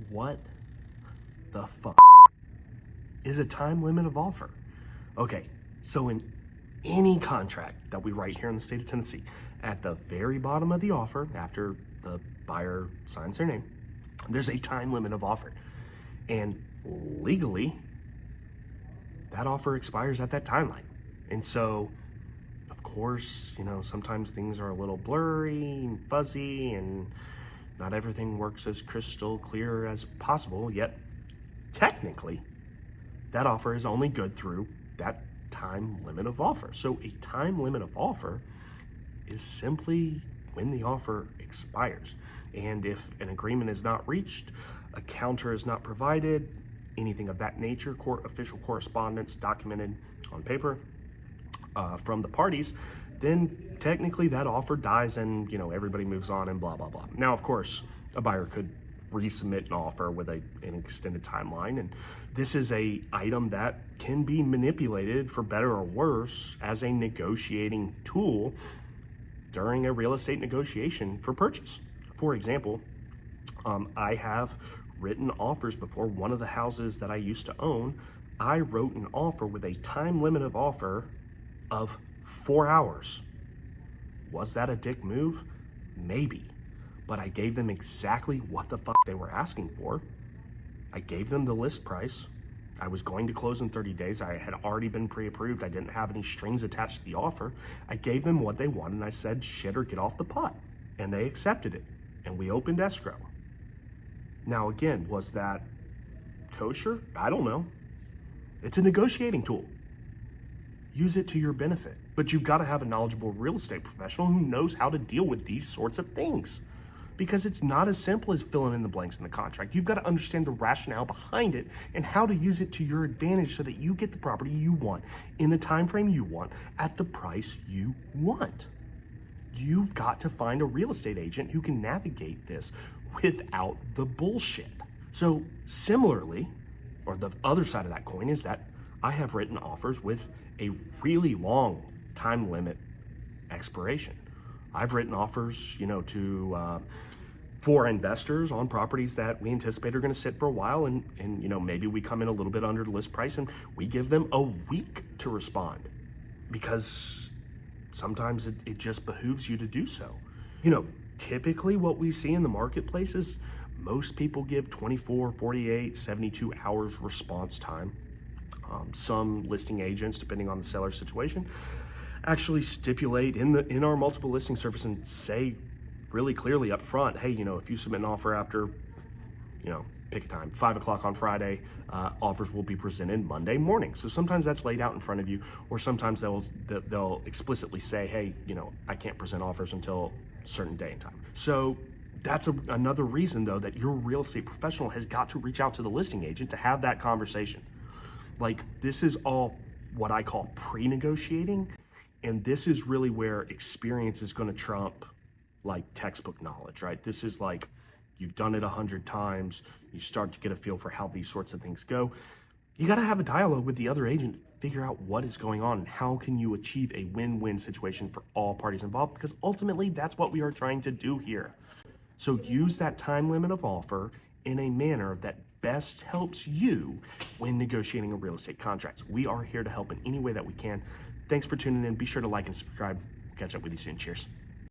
what the fuck is a time limit of offer? Okay, so in any contract that we write here in the state of Tennessee, at the very bottom of the offer, after the buyer signs their name, there's a time limit of offer. And legally, that offer expires at that timeline. And so, of course, sometimes things are a little blurry and fuzzy and not everything works as crystal clear as possible, yet technically, that offer is only good through that time limit of offer. So a time limit of offer is simply when the offer expires. And if an agreement is not reached, a counter is not provided, anything of that nature, official correspondence documented on paper from the parties, then technically that offer dies and everybody moves on and blah, blah, blah. Now, of course, a buyer could resubmit an offer with an extended timeline, and this is a item that can be manipulated for better or worse as a negotiating tool during a real estate negotiation for purchase. For example, I have written offers before. One of the houses that I used to own, I wrote an offer with a time limit of offer of 4 hours. Was that a dick move? Maybe. But I gave them exactly what the fuck they were asking for. I gave them the list price. I was going to close in 30 days. I had already been pre-approved. I didn't have any strings attached to the offer. I gave them what they wanted and I said, shit or get off the pot. And they accepted it. And we opened escrow. Now again, was that kosher? I don't know. It's a negotiating tool. Use it to your benefit. But you've got to have a knowledgeable real estate professional who knows how to deal with these sorts of things. Because it's not as simple as filling in the blanks in the contract. You've got to understand the rationale behind it and how to use it to your advantage so that you get the property you want in the time frame you want at the price you want. You've got to find a real estate agent who can navigate this without the bullshit. So similarly, or the other side of that coin is that I have written offers with a really long time limit expiration. I've written offers, for investors on properties that we anticipate are going to sit for a while, and maybe we come in a little bit under the list price, and we give them a week to respond, because sometimes it just behooves you to do so. Typically what we see in the marketplace is most people give 24, 48, 72 hours response time. Some listing agents, depending on the seller's situation, actually stipulate in our multiple listing service and say really clearly up front, hey, if you submit an offer after, pick a time, 5 o'clock on Friday, offers will be presented Monday morning. So sometimes that's laid out in front of you, or sometimes they'll explicitly say, hey, I can't present offers until a certain day and time. So that's another reason, though, that your real estate professional has got to reach out to the listing agent to have that conversation. Like, this is all what I call pre-negotiating. And this is really where experience is going to trump like textbook knowledge, right? This is like, you've done it 100 times. You start to get a feel for how these sorts of things go. You got to have a dialogue with the other agent, figure out what is going on and how can you achieve a win-win situation for all parties involved, because ultimately that's what we are trying to do here. So use that time limit of offer in a manner that best helps you when negotiating a real estate contract. We are here to help in any way that we can. Thanks for tuning in. Be sure to like and subscribe. Catch up with you soon. Cheers.